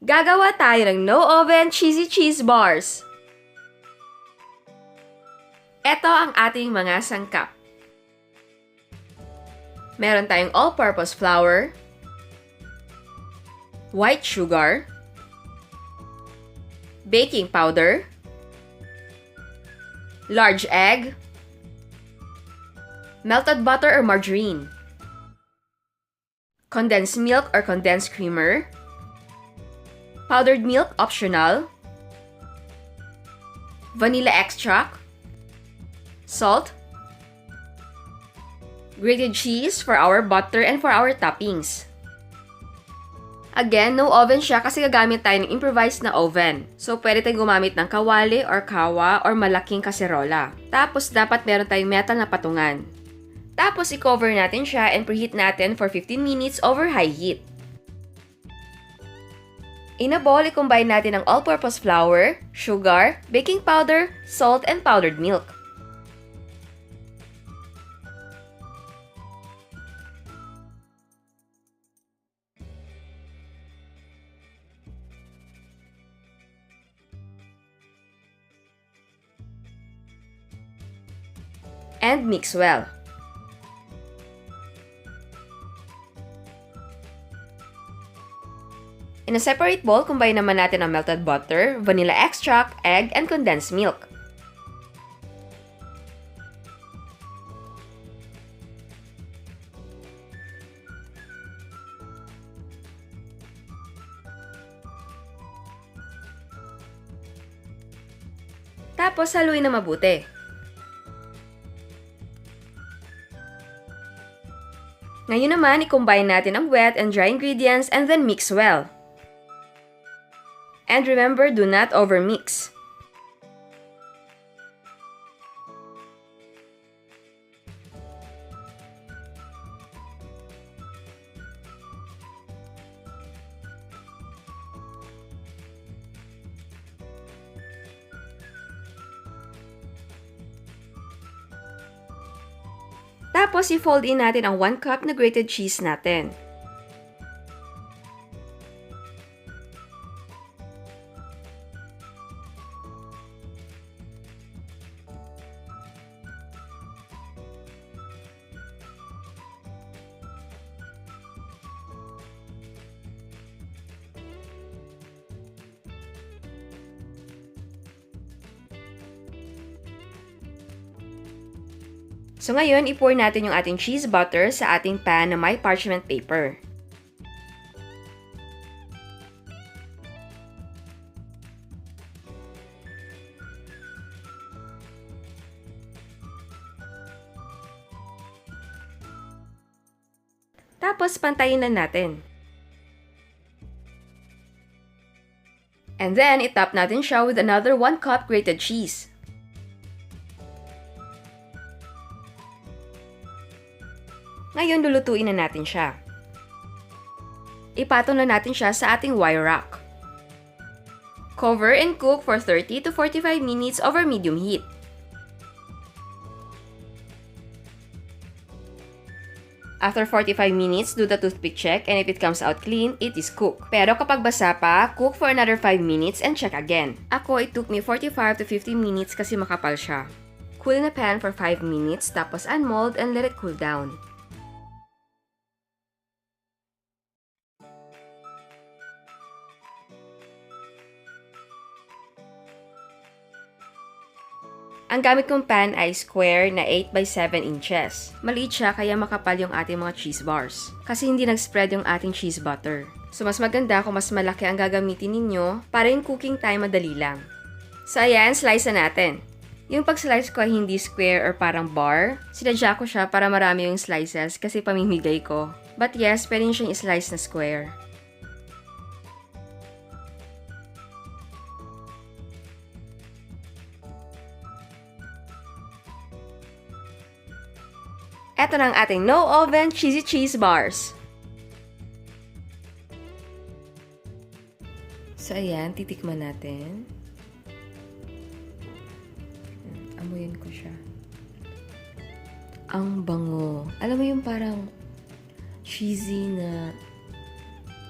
Gagawa tayo ng no-oven cheesy cheese bars. Ito ang ating mga sangkap. Meron tayong all-purpose flour, white sugar, baking powder, large egg, melted butter or margarine, condensed milk or condensed creamer, powdered milk optional, vanilla extract, salt, grated cheese for our butter and for our toppings. Again, no oven siya kasi gagamit tayo ng improvised na oven. So, pwede tayong gumamit ng kawali or kawa or malaking kaserola. Tapos, dapat meron tayong metal na patungan. Tapos, i-cover natin siya and preheat natin for 15 minutes over high heat. In a bowl, i-combine natin ang all-purpose flour, sugar, baking powder, salt, and powdered milk. And mix well. In a separate bowl, combine naman natin ang melted butter, vanilla extract, egg, and condensed milk. Tapos, haluin na mabuti. Ngayon naman, i-combine natin ang wet and dry ingredients and then mix well. And remember, do not overmix. Tapos, i-fold in natin ang 1 cup na grated cheese natin. So ngayon, i-pour natin yung ating cheese butter sa ating pan na may parchment paper. Tapos, pantayin na natin. And then, itap natin siya with another 1 cup grated cheese. Ngayon, lulutuin na natin siya. Ipatong na natin siya sa ating wire rack. Cover and cook for 30 to 45 minutes over medium heat. After 45 minutes, do the toothpick check and if it comes out clean, it is cooked. Pero kapag basa pa, cook for another 5 minutes and check again. Ako, it took me 45 to 50 minutes kasi makapal siya. Cool in a pan for 5 minutes, tapos unmold and let it cool down. Ang gamit kong pan ay square na 8 by 7 inches. Maliit siya kaya makapal yung ating mga cheese bars. Kasi hindi nag-spread yung ating cheese butter. So mas maganda kung mas malaki ang gagamitin ninyo para yung cooking time madali lang. So ayan, slice na natin. Yung pag-slice ko ay hindi square or parang bar. Sinadya ko siya para marami yung slices kasi pamimigay ko. But yes, pwede siyang i-slice na square. Ito na ang ating no-oven cheesy cheese bars. So, ayan, titikman natin. Amuyin ko siya. Ang bango. Alam mo yung parang cheesy na,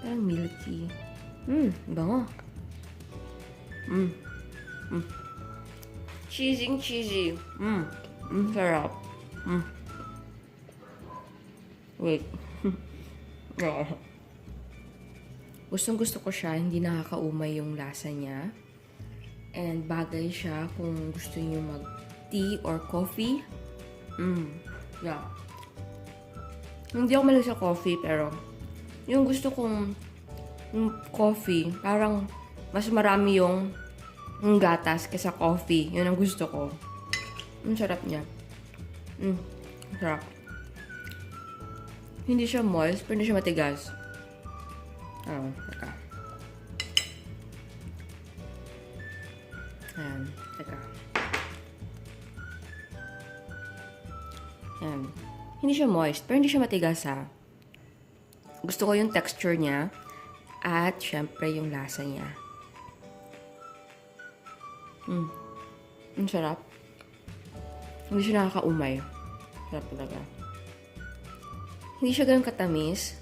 parang milky. Bango. Cheesy. Sarap. Wait. Gustong gusto ko siya, hindi nakakaumay yung lasa niya. And bagay siya kung gusto niyo mag-tea or coffee. Yeah. Hindi ako mahilig sa coffee, pero yung gusto kong coffee, parang mas marami yung gatas kaysa coffee. Yun ang gusto ko. Ang sarap niya. Sarap. Hindi siya moist, pero hindi siya matigas. Teka. Ayan, teka. Ayan. Hindi siya moist, pero hindi siya matigas, ha. Gusto ko yung texture niya. At, syempre, yung lasa niya. Ang sarap. Hindi siya nakakaumay. Sarap talaga. Hindi siya ganun katamis.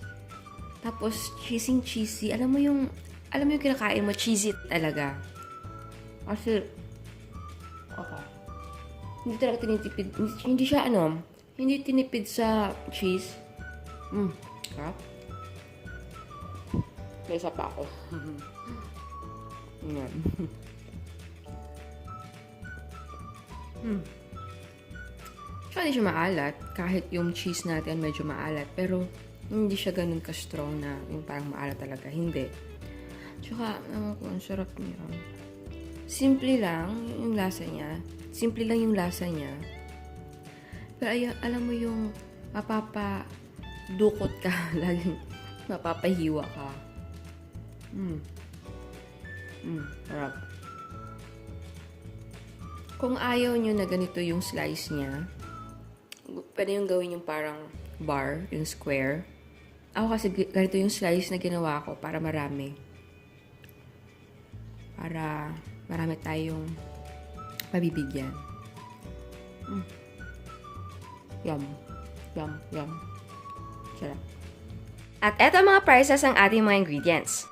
Tapos, cheesy. Alam mo yung kinakain mo, cheesy talaga. Kasi, hindi talaga tinitipid. Hindi siya, hindi tinipid sa cheese. Sarap. May isa pa ako. Yan. Siya hindi siya maalat. Kahit yung cheese natin medyo maalat. Pero, hindi siya ganun ka-strong na yung parang maalat talaga. Hindi. Tsaka, ang sarap niya. Simple lang yung lasa niya. Pero alam mo yung mapapadukot ka. Laging mapapahiwa ka. Sarap. Kung ayaw nyo na ganito yung slice niya, pwede yung gawin yung parang bar, yung square. Ako kasi ganito yung slice na ginawa ko para marami. Para marami tayong mabibigyan. Yum. Sarap. At eto ang mga prices ng ating mga ingredients.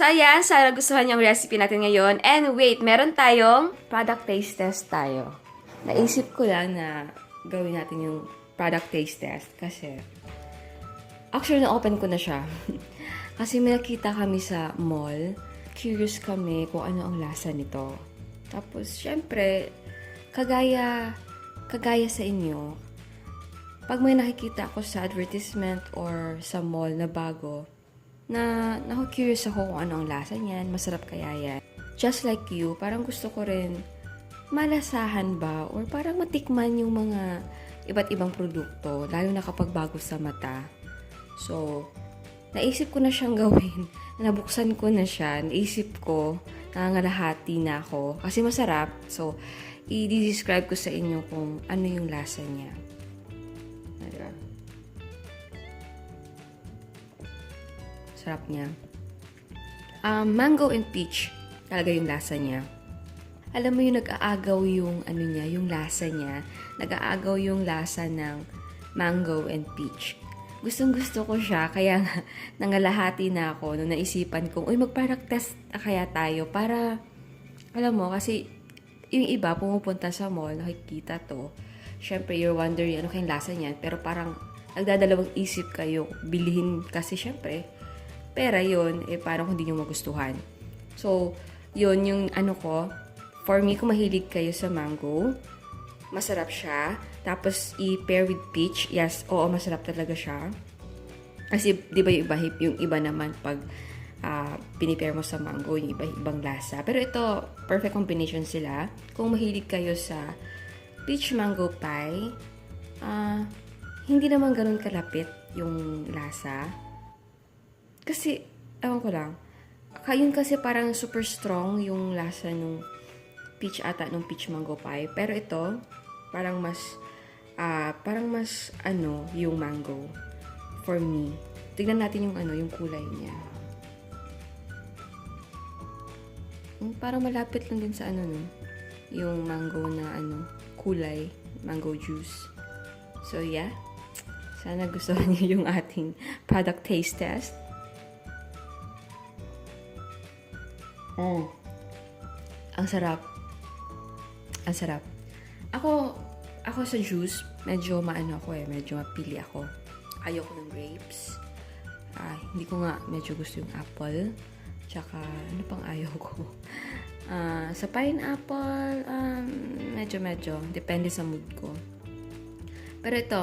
So, ayan. Sana gustuhan yung recipe natin ngayon. And wait, meron tayong product taste test tayo. Naisip ko lang na gawin natin yung product taste test kasi actually, na-open ko na siya. Kasi may nakita kami sa mall. Curious kami kung ano ang lasa nito. Tapos, syempre, kagaya sa inyo, pag may nakikita ako sa advertisement or sa mall na bago, na curious ako kung ano ang lasa niyan, masarap kaya yan. Just like you, parang gusto ko rin malasahan ba or parang matikman yung mga iba't ibang produkto, lalo na kapag bago sa mata. So, naisip ko na siyang gawin. Nabuksan ko na siya. Naisip ko, nangangalahati na ako. Kasi masarap. So, i-describe ko sa inyo kung ano yung lasa niya. Diba? Sarap niya. Mango and peach. Talaga yung lasa niya. Alam mo yung nag-aagaw yung yung lasa niya. Nag-aagaw yung lasa ng mango and peach. Gustong-gusto ko siya, kaya nga, nangalahati na ako nung naisipan kong, mag-product test na kaya tayo para, alam mo, kasi yung iba pumupunta sa mall, nakikita to. Syempre, you're wondering ano kayong lasa niyan, pero parang nagdadalawang isip kayo, bilihin kasi syempre, pera yun, parang hindi nyo magustuhan. So, yun yung for me, kung mahilig kayo sa mango, masarap siya. Tapos, i-pair with peach. Yes, oo, masarap talaga siya. Kasi, di ba yung iba naman pag pinipair mo sa mango, yung ibang lasa. Pero ito, perfect combination sila. Kung mahilig kayo sa peach mango pie, hindi naman ganun kalapit yung lasa. Kasi, ewan ko lang, yun kasi parang super strong yung lasa peach ata nung peach mango pie. Pero ito, parang mas yung mango for me. Tignan natin yung yung kulay niya. Parang malapit lang din sa yung mango na kulay, mango juice. So yeah, sana gustuhan niyo yung ating product taste test. Ang sarap. Ang sarap. Ako sa juice, medyo medyo mapili ako. Ayoko ng grapes. Hindi ko nga medyo gusto yung apple. Tsaka, ano pang ayaw ko? Sa pineapple, medyo. Depende sa mood ko. Pero ito,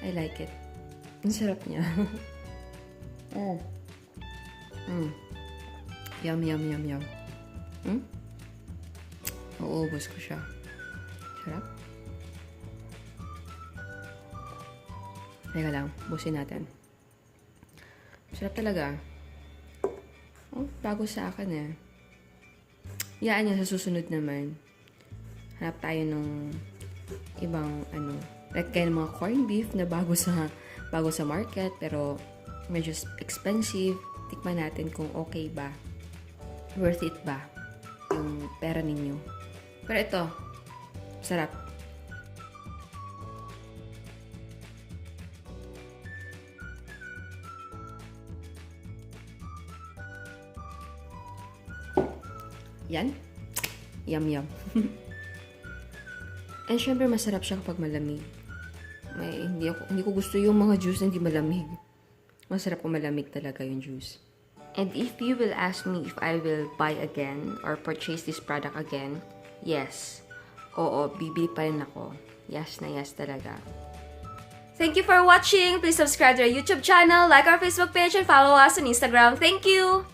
I like it. Ang sarap niya. Yum. Uuubos ko siya. Sarap. Teka lang, busin natin. Sarap talaga. Bago sa akin eh. Yaan niya sa susunod naman. Hanap tayo ng ibang like kaya mga corned beef na bago sa market pero medyo expensive. Tikman natin kung okay ba. Worth it ba yung pera ninyo. Pero ito, sarap. Yan. Yum. And syempre, masarap siya kapag malamig. Hindi ko gusto yung mga juice na hindi malamig. Masarap kung malamig talaga yung juice. And if you will ask me if I will buy again or purchase this product again, yes. Oo, bibili pa rin ako. Yes na yes talaga. Thank you for watching. Please subscribe to our YouTube channel, like our Facebook page, and follow us on Instagram. Thank you!